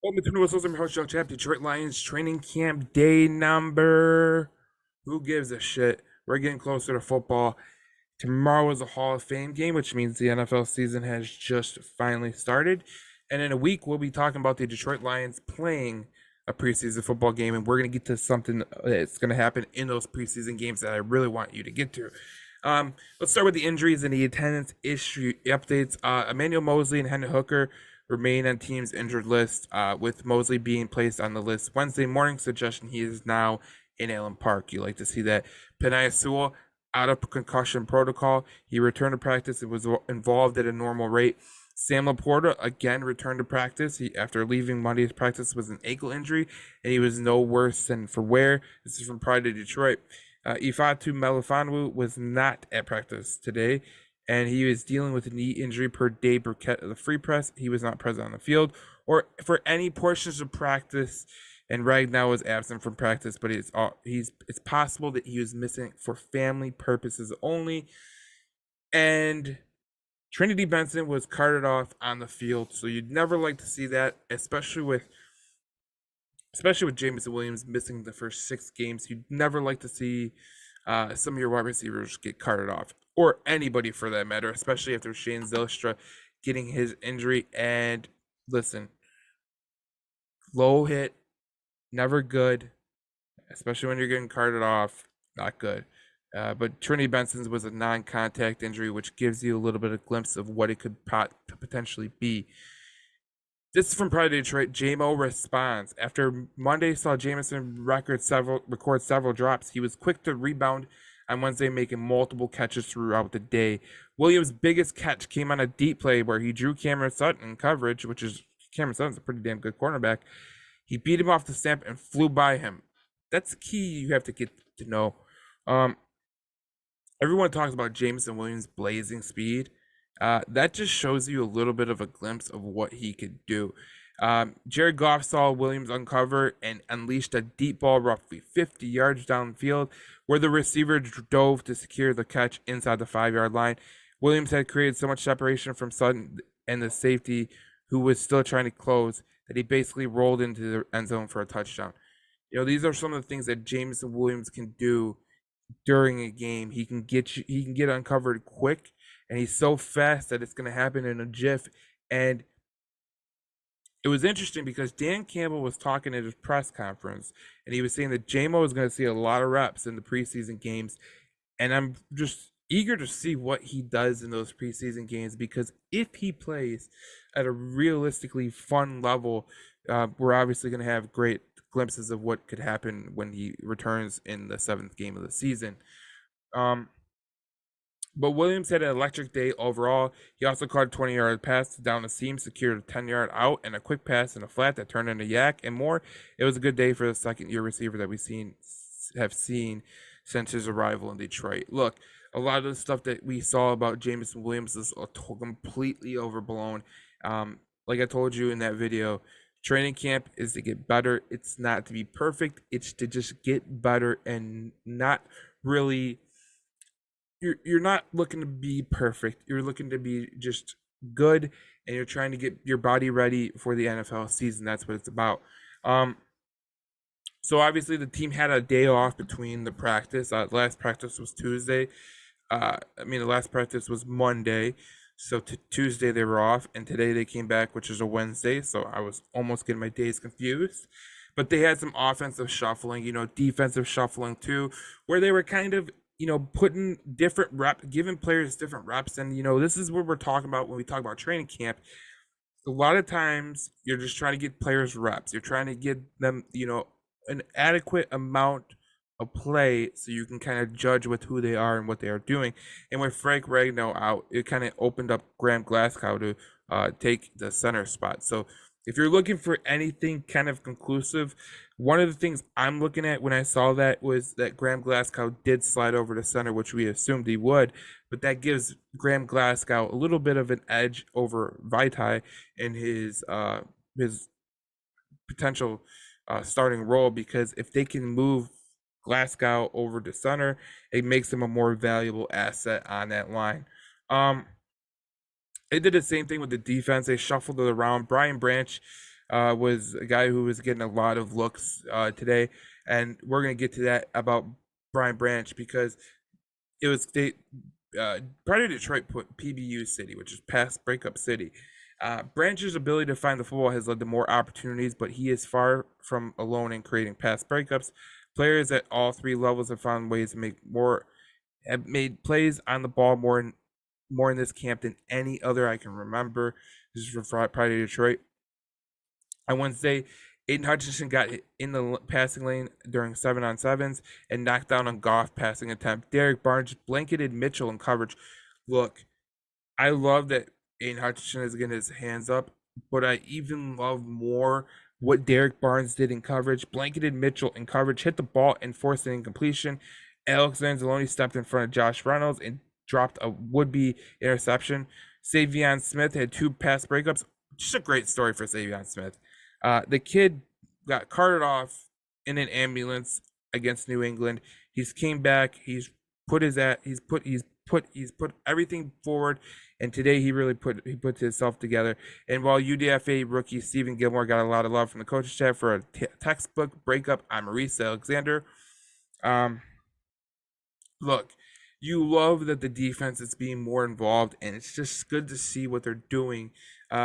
Welcome to the Whistles. I'm your host, Joe Chap. Detroit Lions training camp day number. Who gives a shit? We're getting closer to football. Tomorrow is a Hall of Fame game, which means the NFL season has just finally started. And in a week, we'll be talking about the Detroit Lions playing a preseason football game. And we're going to get to something that's going to happen in those preseason games that I really want you to get to. Let's start with the injuries and the attendance issue updates. Emmanuel Mosley and Hendon Hooker remain on team's injured list, with Mosley being placed on the list Wednesday morning, suggestion he is now in Allen Park. You like to see that. Penei Sewell out of concussion protocol. He returned to practice and was involved at a normal rate. Sam Laporta again returned to practice. He, after leaving Monday's practice, was an ankle injury, and he was no worse than for wear. This is from Pride of Detroit. Ifeatu Melifonwu was not at practice today, and he was dealing with a knee injury per Dave Burkett of the Free Press. He was not present on the field or for any portions of practice, and Ragnow was absent from practice, but it's possible that he was missing for family purposes only. And Trinity Benson was carted off on the field, so you'd never like to see that, especially with Jameson Williams missing the first 6 games. You'd never like to see some of your wide receivers get carted off, or anybody for that matter, especially after Shane Zylstra getting his injury. And listen, low hit, never good, especially when you're getting carted off, not good. But Trinity Benson's was a non-contact injury, which gives you a little bit of glimpse of what it could potentially be. This is from Pride of Detroit. JMO responds. After Monday saw Jameson record several drops, he was quick to rebound on Wednesday, making multiple catches throughout the day. Williams' biggest catch came on a deep play where he drew Cameron Sutton in coverage, which is Cameron Sutton's a pretty damn good cornerback. He beat him off the stamp and flew by him. That's the key you have to get to know. Um, Everyone talks about Jameson Williams' blazing speed. That just shows you a little bit of a glimpse of what he could do. Jared Goff saw Williams uncover and unleashed a deep ball roughly 50 yards downfield, where the receiver dove to secure the catch inside the 5-yard line. Williams had created so much separation from Sutton and the safety, who was still trying to close, that he basically rolled into the end zone for a touchdown. These are some of the things that Jameson Williams can do during a game. He can get uncovered quick, and he's so fast that it's going to happen in a jiff. And it was interesting because Dan Campbell was talking at his press conference, and he was saying that JMO is going to see a lot of reps in the preseason games, and I'm just eager to see what he does in those preseason games, because if he plays at a realistically fun level, we're obviously going to have great glimpses of what could happen when he returns in the 7th game of the season. Um, but Williams had an electric day overall. He also caught a 20-yard pass down the seam, secured a 10-yard out, and a quick pass in a flat that turned into yak and more. It was a good day for the second-year receiver that have seen since his arrival in Detroit. Look, a lot of the stuff that we saw about Jameson Williams is completely overblown. Like I told you in that video, training camp is to get better. It's not to be perfect. It's to just get better and not really. You're not looking to be perfect. You're looking to be just good, and you're trying to get your body ready for the NFL season. That's what it's about. Um, so obviously the team had a day off between the practice. Last practice was Tuesday. The last practice was Monday. So Tuesday they were off, and today they came back, which is a Wednesday. So I was almost getting my days confused. But they had some offensive shuffling, defensive shuffling too, where they were kind of, putting different reps, giving players different reps. And, this is what we're talking about when we talk about training camp. A lot of times you're just trying to get players reps. You're trying to get them, an adequate amount of play so you can kind of judge with who they are and what they are doing. And with Frank Ragnow out, it kind of opened up Graham Glasgow to take the center spot. So if you're looking for anything kind of conclusive, one of the things I'm looking at when I saw that was that Graham Glasgow did slide over to center, which we assumed he would, but that gives Graham Glasgow a little bit of an edge over Vitae in his potential starting role, because if they can move Glasgow over to center, it makes him a more valuable asset on that line. They did the same thing with the defense. They shuffled it around. Brian Branch was a guy who was getting a lot of looks today, and we're gonna get to that about Brian Branch because it was Pride of Detroit put PBU City, which is Pass Breakup City. Branch's ability to find the football has led to more opportunities, but he is far from alone in creating pass breakups. Players at all three levels have found ways to have made plays on the ball more in this camp than any other I can remember. This is from Pride of Detroit. On Wednesday, Aiden Hutchinson got in the passing lane during 7-on-7s and knocked down a Goff passing attempt. Derek Barnes blanketed Mitchell in coverage. Look, I love that Aiden Hutchinson is getting his hands up, but I even love more what Derek Barnes did in coverage. Blanketed Mitchell in coverage, hit the ball and forced an incompletion. Alex Anzalone stepped in front of Josh Reynolds and dropped a would-be interception. Savion Smith had 2 pass breakups. Just a great story for Savion Smith. The kid got carted off in an ambulance against New England. He's came back. He's put everything forward, and today he really puts himself together. And while UDFA rookie Stephen Gilmore got a lot of love from the coaching staff for a textbook breakup on Maurice Alexander, look, you love that the defense is being more involved, and it's just good to see what they're doing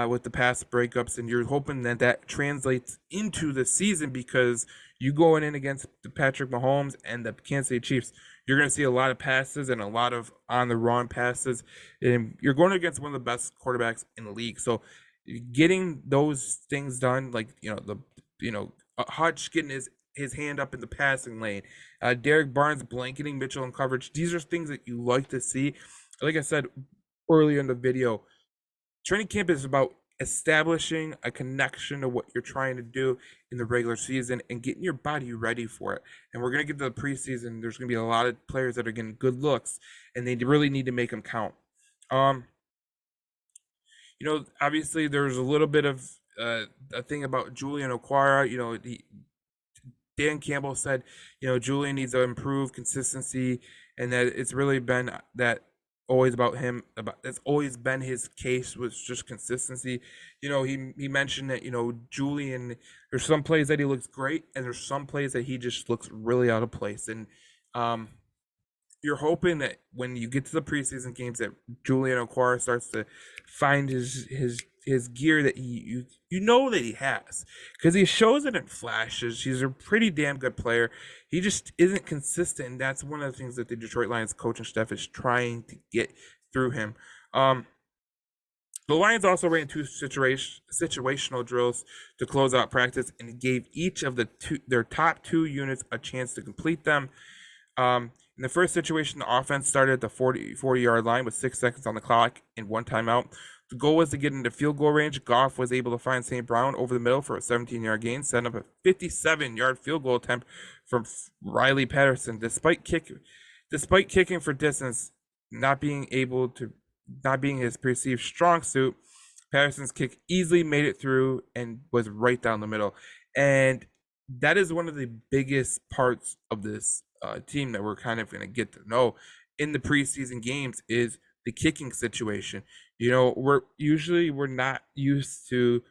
with the pass breakups, and you're hoping that that translates into the season because you going in against the Patrick Mahomes and the Kansas City Chiefs, you're going to see a lot of passes and a lot of on the run passes, and you're going against one of the best quarterbacks in the league. So getting those things done, like Hutch getting his hand up in the passing lane, Derek Barnes blanketing Mitchell in coverage. These are things that you like to see. Like I said earlier in the video, training camp is about establishing a connection to what you're trying to do in the regular season and getting your body ready for it. And we're going to get to the preseason. There's going to be a lot of players that are getting good looks, and they really need to make them count. Obviously there's a little bit of a thing about Julian Okwara. Dan Campbell said, Julian needs to improve consistency, and that it's really been that always about him. That's always been his case, was just consistency. He mentioned that Julian. There's some plays that he looks great, and there's some plays that he just looks really out of place. And you're hoping that when you get to the preseason games, that Julian Okwara starts to find his gear that you that he has, because he shows it in flashes. He's a pretty damn good player. He just isn't consistent, and that's one of the things that the Detroit Lions coaching staff is trying to get through him. The Lions also ran 2 situational drills to close out practice and gave each of their top 2 units a chance to complete them. In the first situation, the offense started at the 40-yard line with 6 seconds on the clock and 1 timeout. The goal was to get into field goal range. Goff was able to find St. Brown over the middle for a 17-yard gain, setting up a 57-yard field goal attempt from Riley Patterson. Despite kicking for distance not being his perceived strong suit, Patterson's kick easily made it through and was right down the middle. And that is one of the biggest parts of this team that we're kind of going to get to know in the preseason games is the kicking situation. We're not used to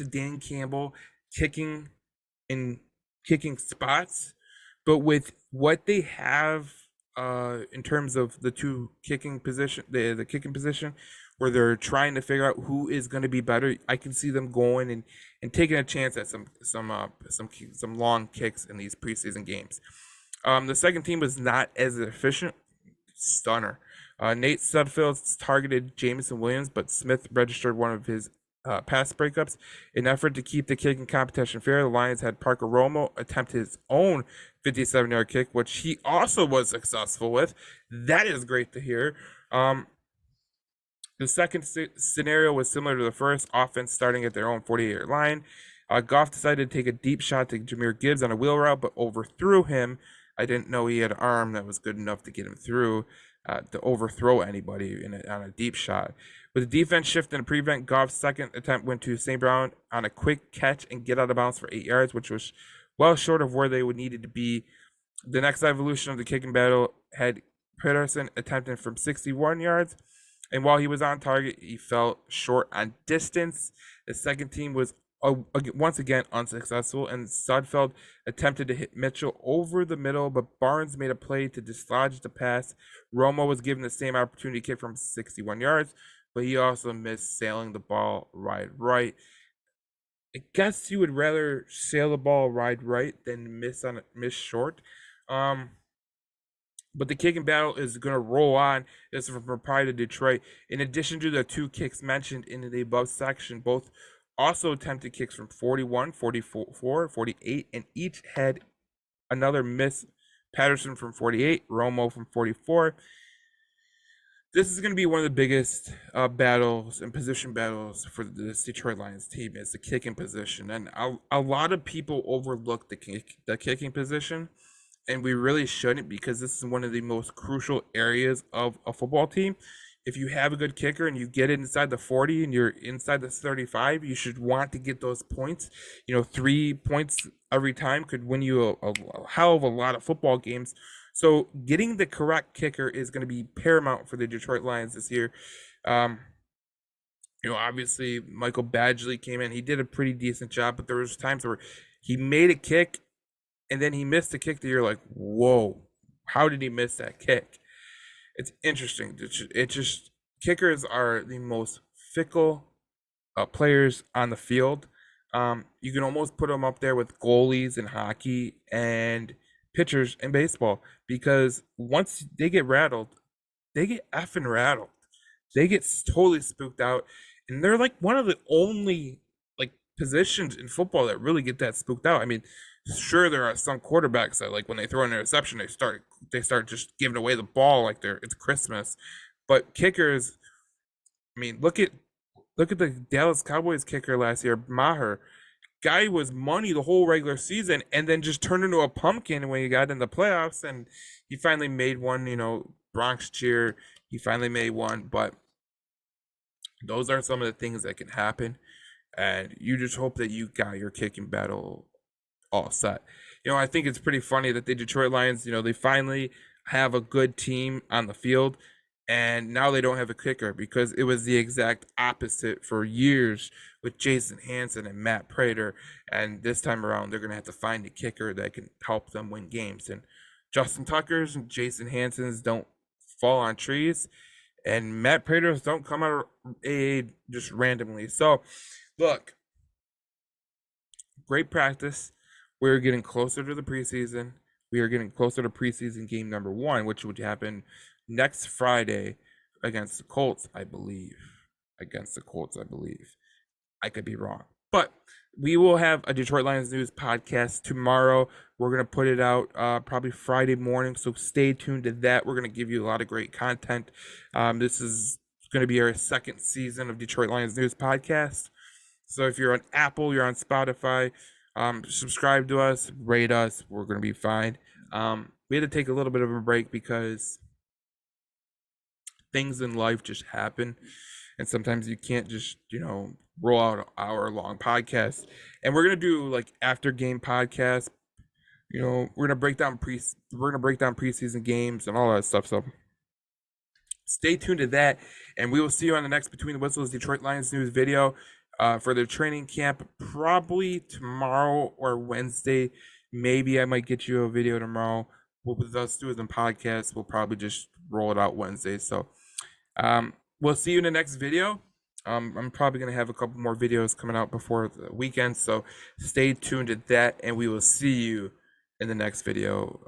Dan Campbell kicking in kicking spots, but with what they have in terms of the two kicking position, the kicking position, where they're trying to figure out who is going to be better, I can see them going and taking a chance at some long kicks in these preseason games. The second team was not as efficient. Stunner. Nate Sudfeld targeted Jameson Williams, but Smith registered one of his pass breakups. In an effort to keep the kicking competition fair, the Lions had Parker Romo attempt his own 57-yard kick, which he also was successful with. That is great to hear. The second scenario was similar to the first, offense starting at their own 48-yard line. Goff decided to take a deep shot to Jahmyr Gibbs on a wheel route, but overthrew him. I didn't know he had an arm that was good enough to get him through to overthrow anybody on a deep shot. With the defense shifting to prevent, Goff's second attempt went to St. Brown on a quick catch and get out of bounds for 8 yards, which was well short of where they would needed to be. The next evolution of the kicking battle had Patterson attempting from 61 yards. And while he was on target, he fell short on distance. The second team was once again unsuccessful, and Sudfeld attempted to hit Mitchell over the middle, but Barnes made a play to dislodge the pass. Romo was given the same opportunity to kick from 61 yards, but he also missed sailing the ball right. I guess you would rather sail the ball right than miss short. Um, but the kicking battle is going to roll on. This is from Pride of Detroit. In addition to the two kicks mentioned in the above section, both also attempted kicks from 41, 44, 48, and each had another miss. Patterson from 48, Romo from 44. This is going to be one of the biggest battles and position battles for this Detroit Lions team. Is the kicking position, and a lot of people overlook the kicking position, and we really shouldn't, because this is one of the most crucial areas of a football team. If you have a good kicker and you get it inside the 40 and you're inside the 35, you should want to get those points. 3 points every time could win you a hell of a lot of football games. So getting the correct kicker is going to be paramount for the Detroit Lions this year. Um, Obviously Michael Badgley came in. He did a pretty decent job, but there was times where he made a kick and then he missed a kick that you're like, whoa, how did he miss that kick? It's interesting. It just kickers are the most fickle players on the field. You can almost put them up there with goalies in hockey and pitchers in baseball, because once they get rattled, they get effing rattled. They get totally spooked out, and they're like one of the only like positions in football that really get that spooked out. I mean, sure, there are some quarterbacks that, like, when they throw an interception, they start just giving away the ball like it's Christmas. But kickers, I mean, look at the Dallas Cowboys kicker last year, Maher. Guy was money the whole regular season, and then just turned into a pumpkin when he got in the playoffs, and he finally made one. Bronx cheer. He finally made one, but those are some of the things that can happen, and you just hope that you got your kicking battle all set. I think it's pretty funny that the Detroit Lions, they finally have a good team on the field, and now they don't have a kicker, because it was the exact opposite for years with Jason Hanson and Matt Prater. And this time around, they're going to have to find a kicker that can help them win games. And Justin Tucker's and Jason Hanson's don't fall on trees, and Matt Prater's don't come out of just randomly. So, look, great practice. We're getting closer to the preseason. We are getting closer to preseason game number 1, which would happen next Friday against the Colts, I believe. I could be wrong. But we will have a Detroit Lions News podcast tomorrow. We're going to put it out probably Friday morning, so stay tuned to that. We're going to give you a lot of great content. This is going to be our second season of Detroit Lions News podcast. So if you're on Apple, you're on Spotify, subscribe to us, rate us. We're going to be fine. We had to take a little bit of a break because things in life just happen, and sometimes you can't just roll out an hour-long podcast. And we're gonna do like after game podcasts. We're gonna break down preseason games and all that stuff. So stay tuned to that, and we will see you on the next Between the Whistles Detroit Lions News video for the training camp, probably tomorrow or Wednesday. Maybe I might get you a video tomorrow. With us doing the podcast, we'll probably just roll it out Wednesday. So we'll see you in the next video. I'm probably going to have a couple more videos coming out before the weekend, so stay tuned to that, and we will see you in the next video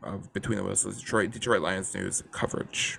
of Between the Whistles Detroit Lions News coverage.